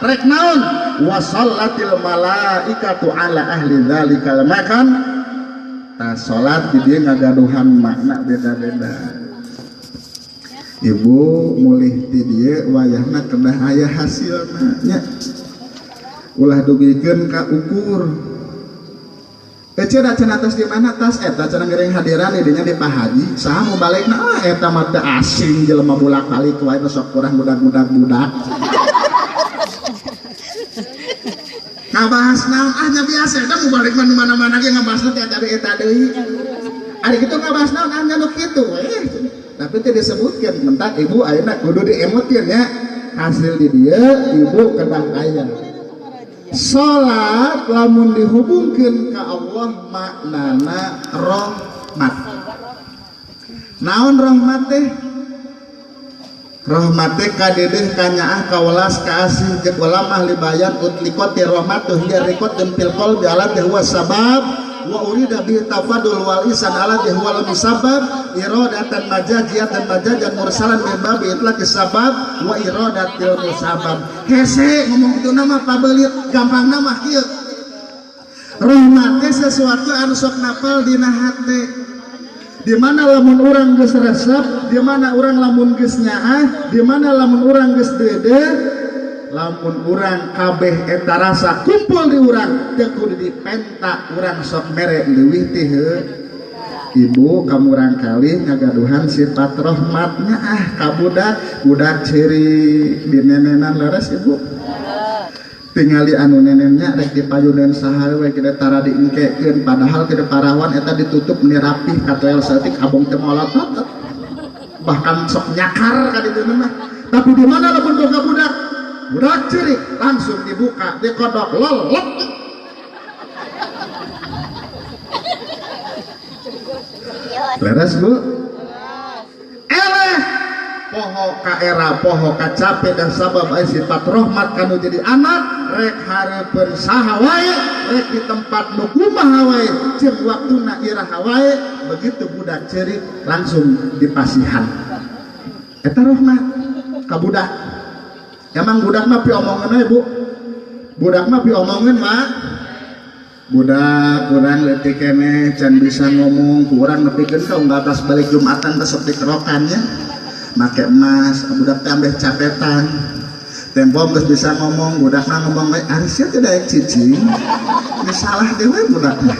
rek naon wasallatil malaikatu ala ahli dzalikal makan. Tah salat di dieu ngagaduhan makna beda-beda. Ibu mulih ti dieu wayahna kedah aya hasilna nya. Ulah dugikeun ka ukur. Ece da cenah tos di mana tas eta cenah ngeuring hadiran di dinya di Pak Haji. Saha mau balikna eta mah teu asing jelema bolak-balik wae sok kurang budak-budak. Ngabahas naon nya biasa eta mau balik mana-mana ge ngabahasna teh eta deui. Ari kitu ngabahas naon nya nu kitu tapi teh disebutkeun mentak ibu ayeuna kudu diemotkeun nya. Hasil di dieu ibu kedah aya. Salat lamun dihubungkeun ka Allah maknana rahmat. Naon rahmat teh? Rahmat teh kadedeh kanyaah kawelas kaasih jeung ulamah libayan utlikot ti rahmat tuh hiya rikotun fil qalbi ala huwa sabab wa urida bi tafadul wal isan ala huwa musabab iradatan majaziyatan majajan mursalan min bab itlaqis sabab wa iradatil musabab. Hese ngomong kitu nama pabelit gampang nama kieu. Rahmat teh sesuatu anu sok napal dina hate. Di mana lamun urang geus resep, di mana urang lamun geus nyaah, di mana lamun urang geus deudeur, lamun urang kabeh eta rasa kumpul di urang teu kudu dipenta urang sok mere leuwih ti ibu kamu urang kalih ngagaduhan sifat rahmatnya ka budak ciri dinenenan leres ibu tingali anu nenennya rek dipayuneun saha we kita tara diengkekeun padahal kita parawan eta ditutup meni rapih katoel saeutik abong teu molotot bahkan sok nyakar ka ditu mah. Tapi di mana lamun boga budak ciri langsung dibuka dikodok lolot leres bu eleh poho ka era poho ka capek dan sabab aya sifat rahmat kanu jadi anak rek hareupeun saha wae rek di tempat nu kumaha wae jeung waktuna iraha wae begitu budak ceurik langsung dipasihan eta rahmat ka budak. Emang budak mah pi omongeun we bu, budak mah pi omongeun mah budak kurang leutik keneh can bisa ngomong kurang nepikeun ka unggatas balik Jumatan teh sok dikerokannya make emas budak teh ambeh capetan tempo geus bisa ngomong budakna ngomong we ari sia teh daek cicing geus salah dewe budakna.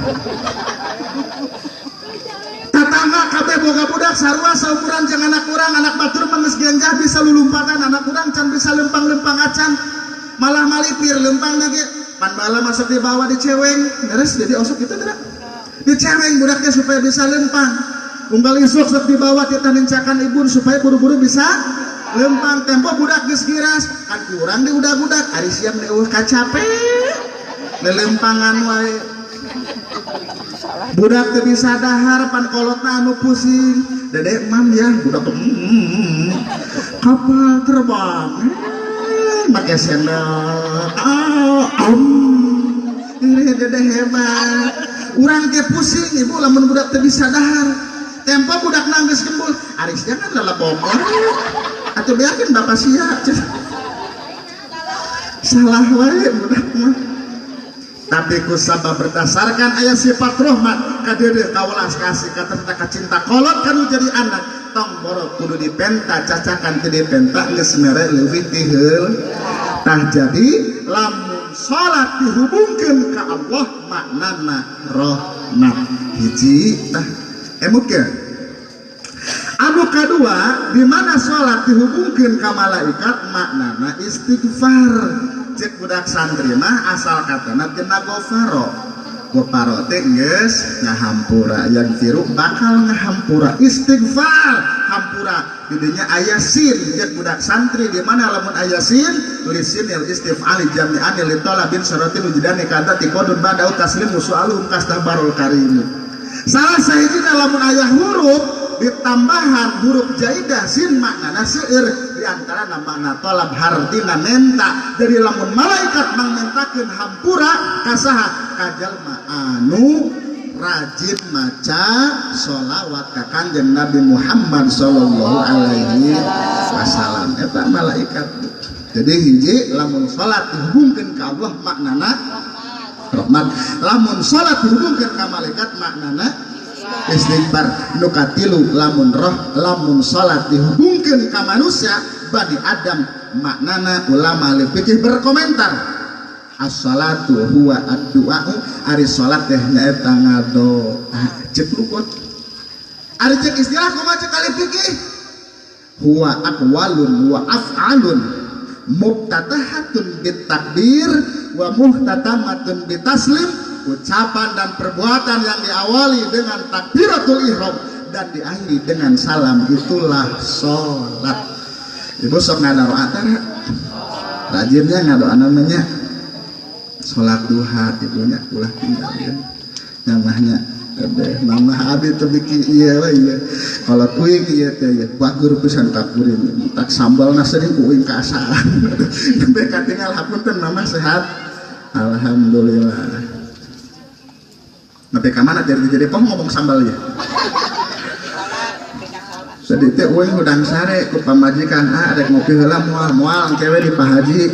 Tatangga kabeh boga budak sarua saumuran jeung anak urang anak batur mah geus genjah bisa lulumpatan anak urang can bisa lempang-lempang acan malah malipir lempangna ge pan bala masuk di bawah di ceweng beres jadi osok kita tidak di ceweng budaknya supaya bisa lempang unggal isuk sok di bawah kita nencakan ibun supaya buru-buru bisa lempang tempo budak geus giras kan kurang di budak ari siap neueuh kacape lelempangan wae budak teu bisa dahar pan kolotna anu pusing dedek mam ya budak kapal terbang pakai sendal ini dedek hebat urang ke pusing ibu lamun budak teu bisa dahar tempo budak nanggeus gembul aris jangan lelebok atuh beakeun bapak sia salah wae budak mah. Tapi kusabab berdasarkan ayat sifat rahmat kadeudeuk kawelas kasih katerta kacinta kolot kanu jadi anak tong borok kudu dipenta cacakan teu dipenta geus mere leuwih ti heul. Tah jadi lamun salat dihubungkeun ka Allah maknana rahmat hiji tah emutkeun. Anu kadua di mana salat dihubungkeun ka malaikat maknana istighfar. Cek budak santri mah asal katana tina gofaro teh geus ngahampura yang tiru bakal ngahampura istighfar hampura didinya aya sin cek budak santri di mana lamun aya sin tulis sinil istif'al jami'an li talabin syaratin wujudani kata tiqadun ba'da taslim musu'alum kastabarul karim salah sahijina lamun aya huruf ditambahan huruf jaidah sin maknana seueur di antara makna tolab hartina menta jadi lamun malaikat mangmentakeun hampura kasaha kajalma anu rajin maca sholawat ka Kanjeng Nabi Muhammad sallallahu alaihi wasallam eta malaikat Jadi hiji lamun salat dihubungkeun ka Allah maknana rahmat, lamun salat dihubungkeun ka malaikat maknana istighfar. Nu katilu lamun salat dihubungkeun ka manusia bani Adam maknana ulama ahli fikih berkomentar as-salatu huwa ad-du'a'u, ari salat teh nyaeta ngadoa. Cek lukut ari cek istilah kumaha cek ahli fikih huwa aqwalun wa af'alun mubtadahatun bitakbir wa muhtatamatun bitaslim, ucapan dan perbuatan yang diawali dengan takbiratul ihram dan diakhiri dengan salam, itulah sholat. Ibu sok ngadoa tara rajinnya ngadoa namanya sholat duha. Ibunya ulah tinggalin namanya mama abi tuh bikin iya kalau kuing iya teh ya bagur pisan kakurin tak sambal nasering kuing kasaan mereka tinggal hapunten mama sehat alhamdulillah. Nabi kamana jadi pom ngomong sambal ya sedih teh uing udang sare ku pamajikan adek ngopi heula moal kewe di pahaji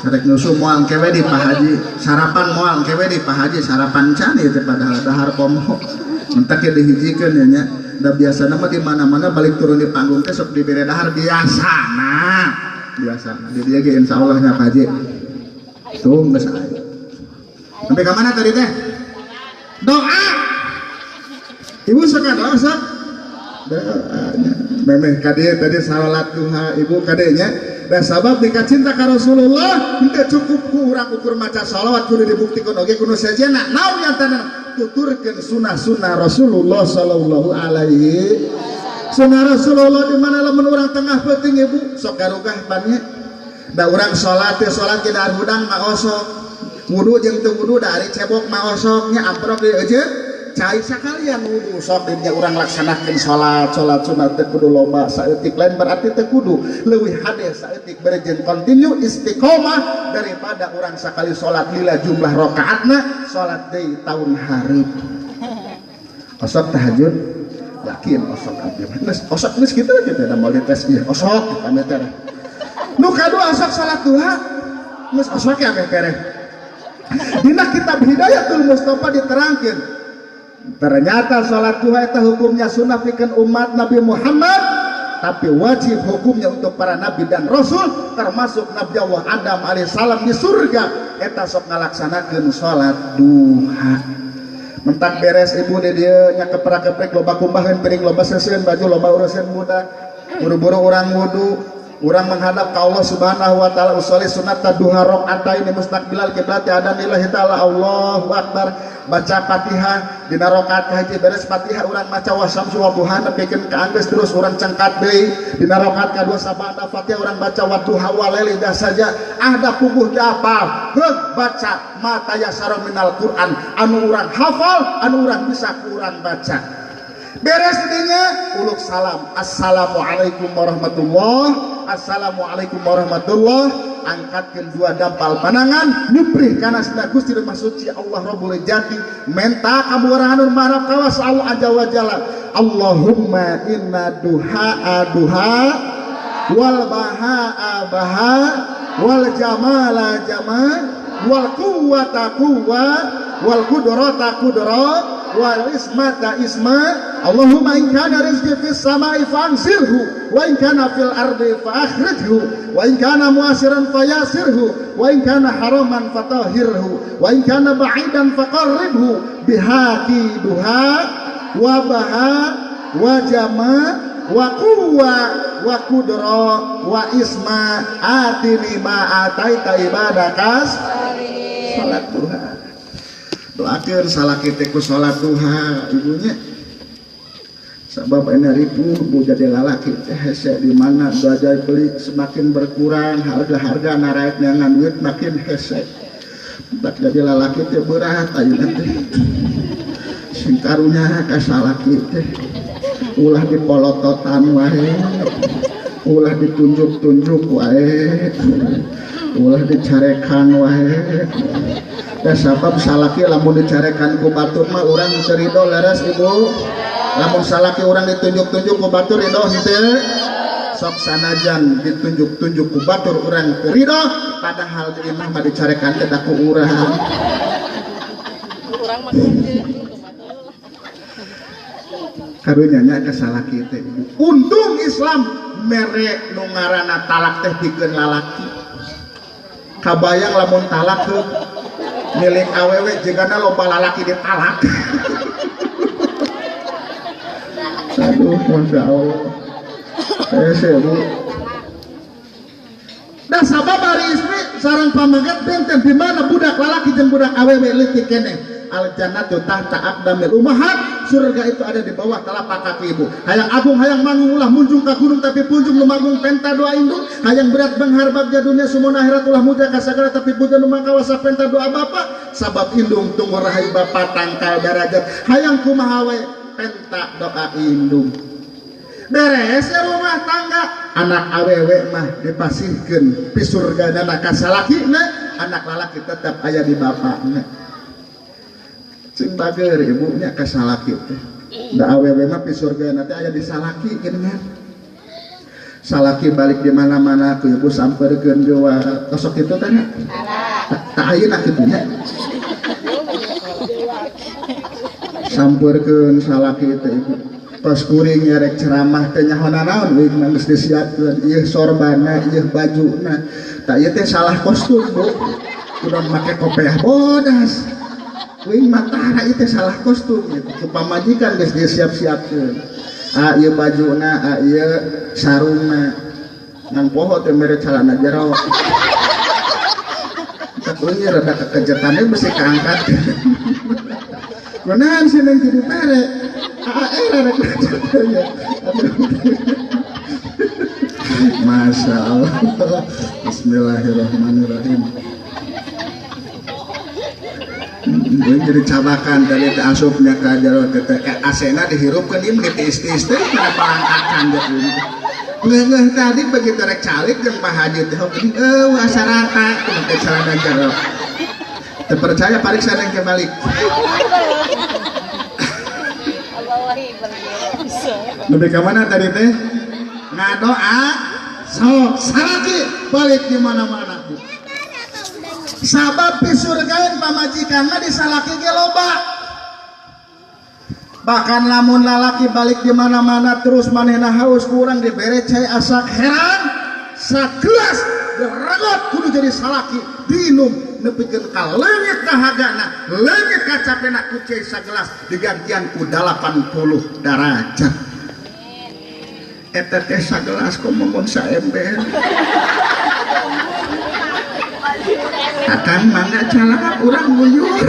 arek nyusu moal kewe di pahaji, sarapan moal kewe di pahaji, sarapan can itu padahal dahar pomo entak ya dihijikeun nya. Da biasana mah di mana-mana balik turun di panggung teh sok dibere dahar biasana. Di dia ge insyaallah nya pahaji. Tuh geus aya. Sampai ka mana tadi teh? Doa. Ibu sok doa sok. Doanya. Memeh kadieu tadi salat duha ibu kadenya. Dan sabab dika cinta ka Rasulullah henteu cukup ku urang ukur maca shalawat kudu dibuktikan oge kudu sejenna naon yantana tuturkeun sunah-sunah Rasulullah sallallahu alaihi sunah Rasulullah di mana lamun urang tengah peuting ibu sok garugah bannya da urang salat teh salat ge dar hudang maosok wudu jeung teu wudu da ari cebok maosoknya amprok di eujeut cai sakalian wudu sok dinya urang laksanakeun salat sunat teh kudu loba saeutik lain berarti teh kudu leuwih hade saeutik berejen kontinu istiqomah daripada urang sakali salat lila jumlah rakaatna salat deui taun hareup. Osok tahajud yakin osok abdi osok geus kitu aja teh da moal dites ieu osok pamit teh nu kadua osok salat duha geus osok ya beres dina kitab Hidayatul Mustofa diterangkeun ternyata sholat duha itu hukumnya sunnah pikeun umat Nabi Muhammad, tapi wajib hukumnya untuk para nabi dan rasul termasuk Nabi Allah Adam alaihissalam di surga eta sok ngalaksanakeun sholat duha. Mentak beres ibu di dieu nya keprak-keprek loba kumbaheun piring loba seuseun baju loba urusan budak buru-buru urang wudu urang menghadap ka Allah Subhanahu wa taala usolli sunat duha rakaataini mustaqbilal qiblat adan lillahi taala Allahu akbar baca Fatihah dina rakaat kahiji beres Fatihah urang maca wasyamsu waduha nepikeun ka anggeus terus urang cangkat deui dina rakaat kadua sabada Fatihah urang baca wadduha walaili dah saja ahda puguh dapal heug baca mata yasara minal Quran anu urang hafal anu urang bisa urang baca beres dinya uluk salam assalamualaikum warahmatullah angkatkeun dua dampal panangan nyuprih kana sina Gusti Maha Suci Allah Rabbul Jati menta kaburahan marap kawas Allah azza wa jalla Allahumma inna duha wal baha wal jamala jamal wal quwwata quwwa wal qudrata qudrat wal ismata isma Allahumma in kana rizqi fis samai fa'anzilhu wa in kana fil ardi fa'akhrijhu wa in kana mu'asiran fayasirhu wa in kana haraman fatahhirhu wa in kana ba'idan faqarribhu bihaqi duha wa baha wa jama wa quwwa wa qudra wa isma atini ma ataita ibadakas salat duha. Doakeun salaki teh ku salat duha ibunya sabab ini ribu bu jadi lalaki teh hese di mana belajar beli semakin berkurang harga naraik dengan duit makin hese tak jadi lalaki teh berat ayeuna teh sing karunya ka salaki teh ulah dipolototan wae ulah ditunjuk-tunjuk wae ulah dicarekan wae da sabab salaki lamun dicarekan ku batur mah urang cerido leres ibu lamun salaki urang ditunjuk-tunjuk ku batur ridho henteu sok sanajan ditunjuk-tunjuk ku batur urang teu ridho padahal di imah mah dicarekan teh ku urang karunya nya kasalaki teh untung Islam mere nu ngaranna talak teh pikeun lalaki kabayang lamun talak teh milik awewe jigana loba lalaki ditalak aduh masya Allah seru dah sabab hari istri sarang pamaget benten di mana budak lalaki jeung budak awewe leutik keneh al jannatu tahta aqdamil ummahat surga itu ada di bawah telapak kaki ibu hayang agung hayang manggung ulah munjung ka gunung tapi punjung nu manggung penta doa indung hayang berat bengharbag dunia sumuna akhirat ulah muja ka sagala tapi punjung nu mangkawasa penta doa bapa sabab indung tunggu rahayu bapa tangkal darajat hayang kumaha we penta doa indung beres ya rumah tangga anak awewe mah dipasihkeun pi surgana ka salakina anak lalaki tetap aya di bapana cing bager ibunya ka salaki teh da awewe mah pi surgana teh aya di salaki geuningan salaki balik di mana-mana ku ibu sampeurkeun dewa tosok kitu teh tah ayeuna kitu nya sampeurkeun salaki teh ibu pas kuring nyarek ceramah teh nyaho naon euy geus disiapkeun ieu sorbana ieu bajuna tah ieu teh salah kostum bu kudu make kopiah bodas wing matahara itu salah kostum gitu. Pamajikan geus disiap-siapkeun. Ieu bajuna, ieu sarungna. Ngan poho teh mere calana jero. Tak euy rada kekejetannya mesti kaangkat. Kunaon sih nang kitu mere? Rada kekejetannya. Masya Allah. Bismillahirrahmanirrahim. Jadi cabakan dari asupnya ke jaro asena dihirupkan ieu menit istis teh kana palangkakan geus tadi begitu rek calik jeung Pak Haji teh wasarata teh calana jaro teu percaya pariksa yang kebalik lebih ke mana tadi teh ngadoa sok salaki balik di mana-mana bu sabab di surgain pamajikan mah disalaki ge loba bahkan lamun lalaki balik di mana-mana terus manehna haus kurang dibere cai asak heran sagelas geregot kudu jadi salaki diinum nepikeun ka leungit dahagana leungit kacapena ku cai sagelas digantian ku 80 derajat eta teh sagelas komo saember Akang mangga calak urang nguyur.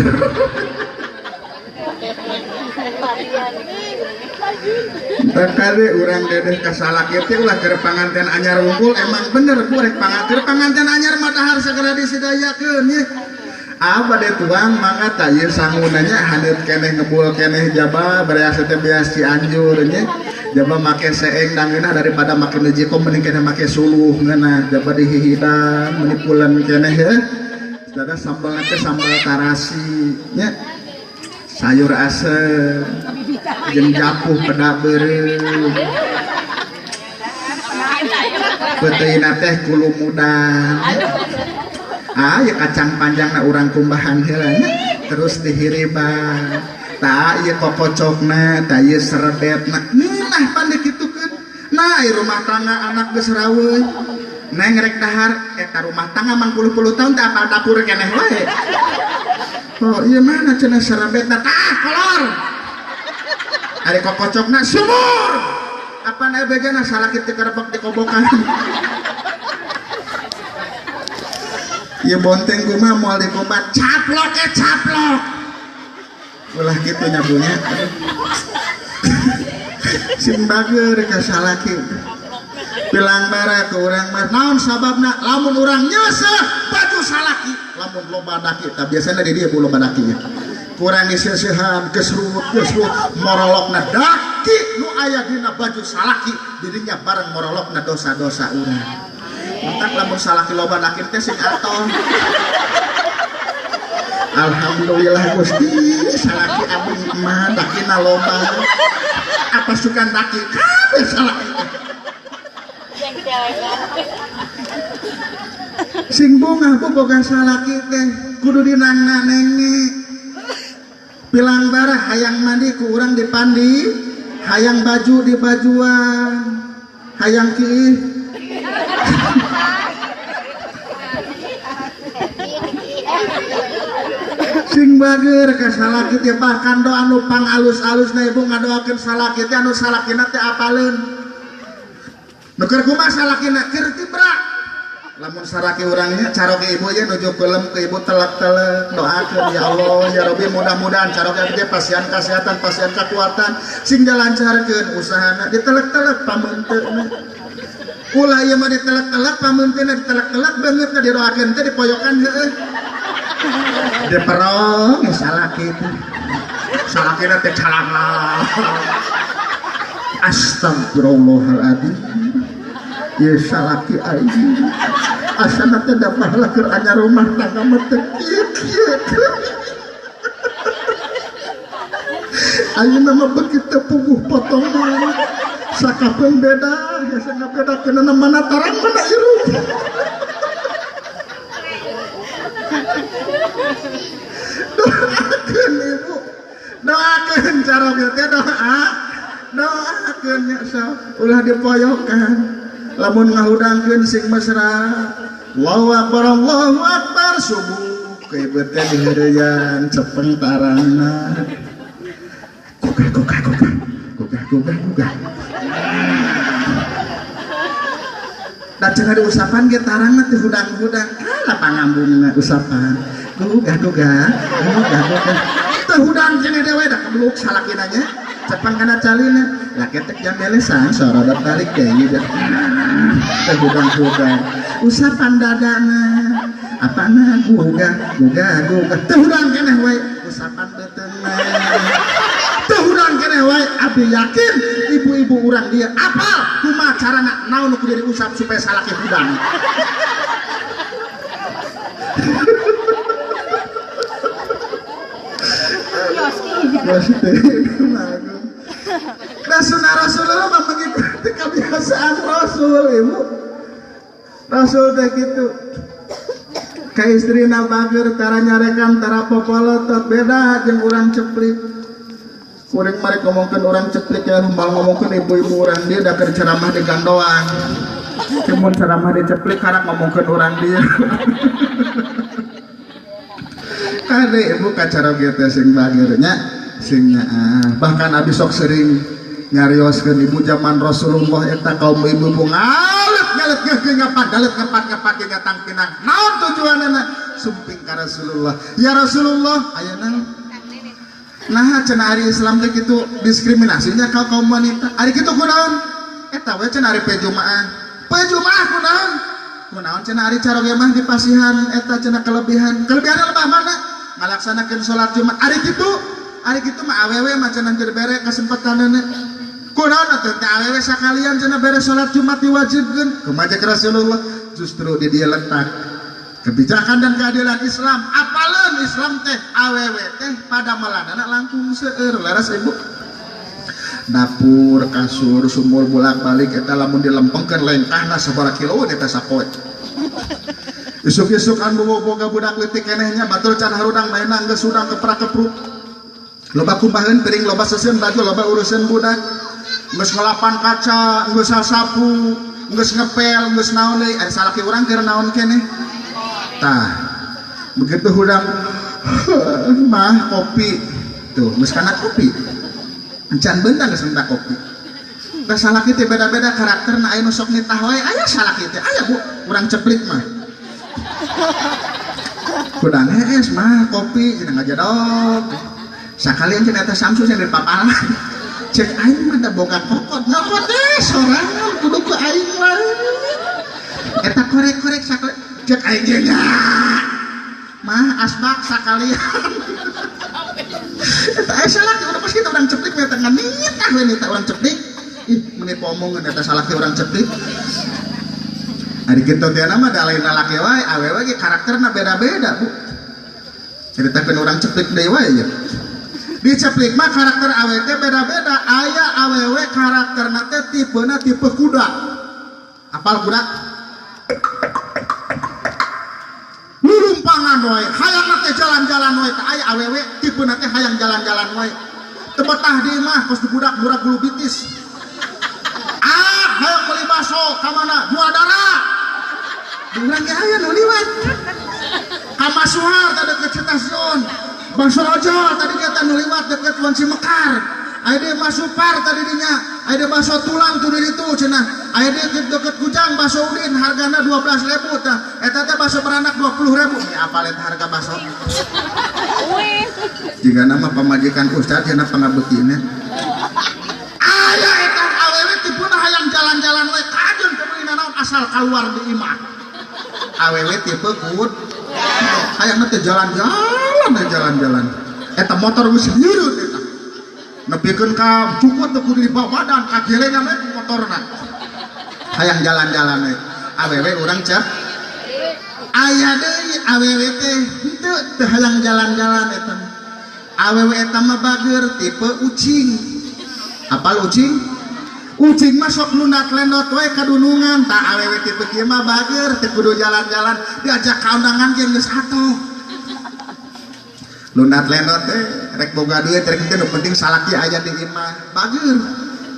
Takade urang dedeh kasalaki teh ulah keur panganten anyar unggul emang bener ku rek panganten anyar mah dahar sagala disidayakeun ye. Bade tuang mangga tah ieu sangunanya haneut keneh ngebul keneh jaba bereas teh beas Cianjur nya. Jaba make seeng dangeuna daripada make nejikom mending keneh make suluh ngeuna jaba dihihidang menipulan keneh ya. Dada sambal teh sambal tarasi nya. Sayur asem jeung japuh peda beureum. Peuteina teh kulu mudang. Ya kacang panjangna urang kumbahan heula nya terus dihiriban. Tah ieu kokocokna, tah ieu seredetna. Nah pandai kitukeun. Nah rumah tangga anak geus raweuh. Neng rek dahar eta rumah tangga mang puluh-puluh tahun teh apal dapur keneh wae. Oh iya mana cenah serebetna tah kolor. Ari kokocokna sumur. Apa na begana salakit teh karebek dikobokan. Ieu bonteng kumaha moal dikombat caplok caplok. Ulah kitu nya bunya. Simbager ka salaki. Pilang bara ke urang mah naon sababna lamun urang nyeseh baju salaki lamun loba daki tah biasana di dieu loba dakinya kurang diseusehan kesrut morolokna daki nu aya dina baju salaki dirinya bareng morolokna dosa-dosa urang entak lamun salaki loba daki teh sing aton alhamdulillah Gusti salaki abdi mah dakina loba apa sukan daki kabeh salaki Sing bunga bu boga salaki teh kudu dinangna nenge pilang barah hayang mandi ku urang dipandi hayang baju di bajuan hayang kiih sing bager ka salaki teh bahkan doa anu pangalus-alus na ibu ngadoakeun salaki teh anu salakina teh apaleun nu keur kumaha salakina keur tibra lamun saraki orangnya caroke ibu ya nuju pelem ke ibu telak-telak doakeun ya Allah ya Rabbi mudah-mudahan caroke abdi pasien kesehatan pasien kekuatan sing dilancarkeun usahana ditelek-telek pamunteuna ulah ieu mah ditelek-telek pamunteuna ditelek-telek beungeut na didoakeun teh dipoyokan heueuh diperong salaki teh salakina teh calana astagfirullahaladzim ya salaki aing asana teh da pahala keur anyar rumah tangga mah teh kieu ayeuna mah begitu puguh potongan sakapeung beda ya sanga bedakeun mana tarang mana irung doakeun ibu doakeun cara teh doakeun nya ulah dipoyokan lamun ngahudangkeun sing mesra Allahu akbar subuh ke ieu teh diheureuyan cepeng tarangna gugah da cenah diusapan ge tarangna teh hudang-hudang kalah pangambungna usapan gugah teh hudang cenah dewe da kebluk salakina nya cepeng kana calina lah ketek jam belesan sorodat balik deui da teh hudang usapan dadana apana gugah teh hudang keneh we usapan beuteungna teh hudang keneh we abdi yakin ibu-ibu urang dia apal kumaha carana naon nu kudu diusap supaya salaki hudang nah sunnah Rasulullah mah mengikuti kebiasaan Rasul ibu Rasul teh gitu ka istrina bager tara nyarekan tara popolotot beda jeung urang ceplik kuring mari ngomongkeun urang ceplik ya rumbal ngomongkeun ibu-ibu urang dia da keur ceramah di gandoan cuman ceramah di ceplik karek ngomongkeun urang dia kade ibu kacara kita sing bagernya singnya bahkan abi sok sering nyarioskeun ibu zaman Rasulullah eta kaum ibu-ibu ngalet ngapat gatang pinang naon tujuanna sumping ka Rasulullah ya Rasulullah ayeuna nah cenah ari Islam teh kitu diskriminasinya ka kaum wanita ari kitu kunaon eta we cenah ari pejumaah kunaon cenah ari caroge mah dipasihan eta cenah kelebihan lebah mana ngalaksanakeun salat Jumat ari kitu mah awewe mah cenah keur bere kasempetanana kunaon atuh teh awewe sakalian cenah bere salat Jumat diwajibkeun kumaha jeung Rasulullah justru di dia letak kebijakan dan keadilan Islam apaleun Islam teh awewe teh pada meladana langkung seueur leres ibu dapur kasur sumur bolak-balik eta lamun dilempengkeun lengkahna sabaraha kiloan eta sapoe isuk-isuk anu boga budak leutik kenehnya batur can harudang mainan geus udang keprak-kepruk loba kumbaheun piring loba seuseun baju loba urusan budak geus ngelapan kaca geus sasapu geus ngepel geus naon deui ari salaki urang keur naon keneh tah begitu hudang mah kopi tuh geus kana kopi encan beuntan geus minta kopi da salaki teh beda-beda karakterna aya nu sok nitah wae aya salaki teh aya bu urang ceplik mah kudang es mah kopi cenah ngajadog sakalian cenah eta Samsu cenah dipapalan cek aing mah da boga kokot ngokot teh sorangan kudu ku aing mah eta korek-korek sakalian cek aing ge nya mah asbak sakalian eta salaki urang pasti urang ceplik mah teh nganitah we nita urang ceplik ih menit omongan eta salaki urang ceplik ari kitu teh nama da lain lalaki wae awewe ge karakterna beda-beda bu ceritakeun urang ceplik deui wae ya di ceplik mah karakter awewe teh beda-beda aya awewe karakterna teh tipena tipe kuda apal budak lulumpangan wae hayang teh jalan-jalan wae ka aya awewe tipeuna teh hayang jalan-jalan wae teu betah di imah kos budak bulu bitis hayang beli baso ka mana jual darah urang ge aya nu liwat ka Masuhar tadi deket stasiun baso ojol tadi kita nu liwat deket Wan Cimekar aya di Masupar tadi dinya aya di baso tulang tuh di ditu cenah aya di deket Kujang baso udin hargana 12.000 tah eta teh baso beranak 20.000 ya apal eta harga baso jika nama pamajikan ustad cenah pangabeutina aya eta awewe tipuna hayang jalan-jalan we kajeun teu meuli naon asal keluar di imah awewe tipe kud hayang teh jalan-jalan eta motor geus nyeureut eta nepikeun ka cukut teu kudu dibawa badan ka gelengan we motorna hayang jalan-jalan we awewe urang cep aya deui awewe teh teu hayang jalan-jalan eta awewe eta mah bager tipe ucing apal ucing mah sok lunat lendot we kadunungan tak awewe tipe kieu mah bager teu kudu jalan-jalan diajak ka undangan ge geus atoh lunat lendot teh rek boga duit rek teh nu penting salaki aya di imah bager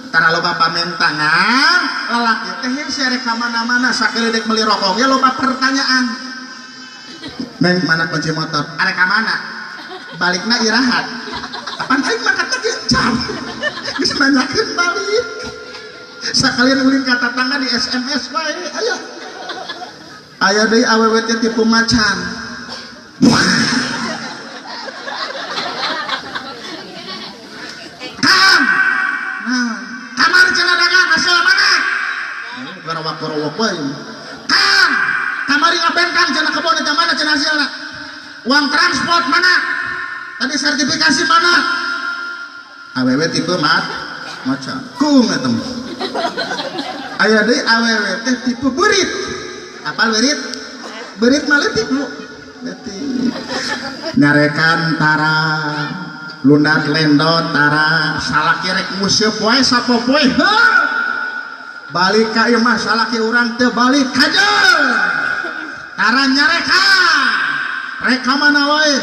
tara loba pamentangan lalaki teh hese rek ka mana-mana sakeledek meuli rokok ge loba pertanyaan neng mana kunci motor arek ka mana balikna irahat pan aing mah kata ge jam geus nanyakeun balik sakalian ulin ka tatangga di SMS wae aya deui awewe teh tipe macan kamar cenah dagang asal mana garawak-garawak wae kang kamari ngabengkang cenah kebon eta mana cenah hasilna uang transport mana tadi sertifikasi mana awewe tipe macan kum eta aya deui awewe teh tipe berit apal berit mah leutik lu leutik nyarekan tara lunat lendot tara salaki rek museup wae sapopoe balik ka ieu mah salaki urang teu balik kajeul tara nyarekan rek ka mana wae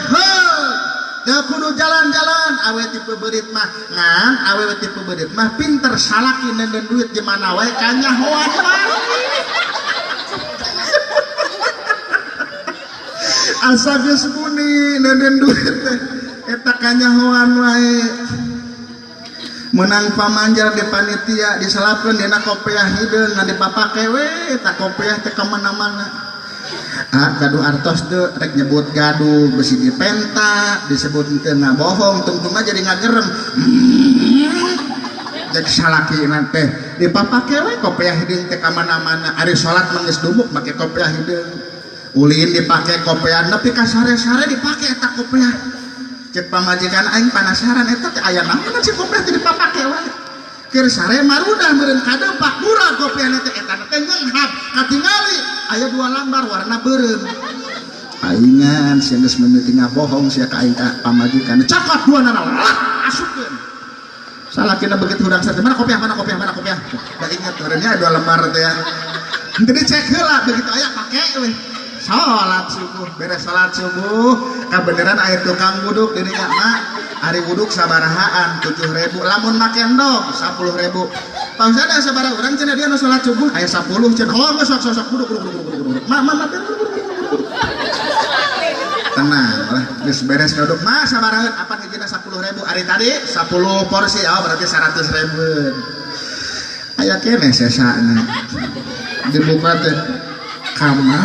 teu kudu jalan-jalan awewe tipe berit mah ngan awewe tipe berit mah pinter salaki nenden duit di mana wae kanyahoan wae asa geus muni nenden duit teh eta kanyahoan wae menang pamanjar di panitia disalapkeun dina kopiah hideung ngan dipapake we eta kopiah teh ka mana-mana gaduh artos teu rek nyebut gaduh besi dipenta disebut teu ngabohong tungtung mah jadi ngagerem jadi salaki teh dipapake we kopiah hideung teh ka mana-mana ari salat mah geus dumuk make kopiah hideung ulin dipake kopiah nepi ka sare-sare dipake eta kopiah cek pamajikan aing penasaran eta teh aya naon cik kopiah teh dipapake wae keur sare marudah meureun kadeupak murah kopiahna teh eta teh ngenghap katingali aya 2 lembar warna beureum aingan sia geus meuneuti ngabohong sia ka aing ka pamajikan cakot duana lah asupkeun salakina begitu urang sareng mana kopiah da inget meureunnya 2 lembar teh ya henteu dicek heula begitu aya pake we salat subuh beres salat subuh kabeneran air tukang wuduk dirinya mak hari wuduk sabarahaan 7.000 lamun make endog 10.000 pausan ada sabaraha urang cenah dia nu salat subuh aya 10 cenah oh geus sok wuduk mak tenang lah geus beres wuduk mah sabaraha apa hijina 10.000 hari tadi 10 porsi oh berarti 100.000 aya keneh sesana dibuka teh kamar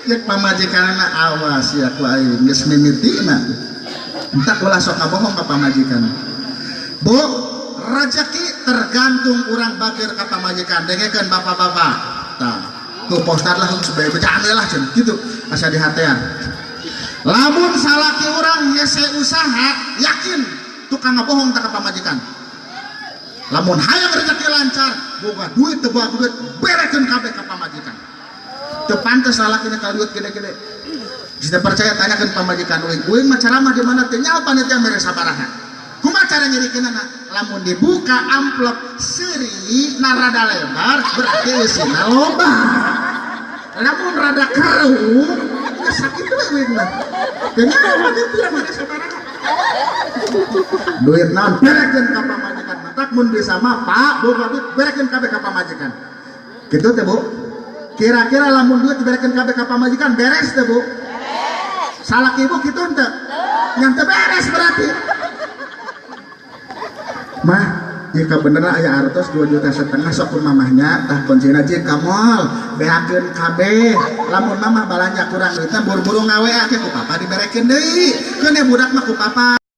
cek pamajikanna awas ya ku aing geus mimitina entah ulah sok ngabohong ka pamajikan bu rezeki tergantung urang bager ka pamajikan dengekeun bapak-bapak tah tuh postar lah supaya bacaan lah cenah kitu asa dihatean lamun salaki urang hese usaha yakin tukang ngabohong teh ka pamajikan lamun hayang rezeki lancar boga duit teu boga duit berekeun kabeh ka pamajikan teu pantes salakina ka duit gede-gede Jika percaya tanyakan pamajikan uing mah ceramah di mana teh nyaho panitia mere sabaraha kumaha cara nyerikeunana lamun dibuka amplop seri narada lebar berarti isina loba. Lamun rada keruh sakit duit mah. Kenapa itu yang mana sabaraha? Duit naon berekeun ka pamajikan. Matak mun bisa mah Pak boga duit berekeun kabeh ka pamajikan. Kitu teh Bu. Kira-kira lamun duit diberekeun kabeh ka pamajikan beres teh Bu? Beres. Salak ibu kitu henteu? Yang teu beres berarti. Mah, jika beneran aya artos 2,5 juta sok ku mamahnya tah kuncina jeung ka mall beakeun kabeh. Lamun mamah balanja kurang duitna buru-buru ngaweake ku papa diberekeun deui. Keun budak mah ku papa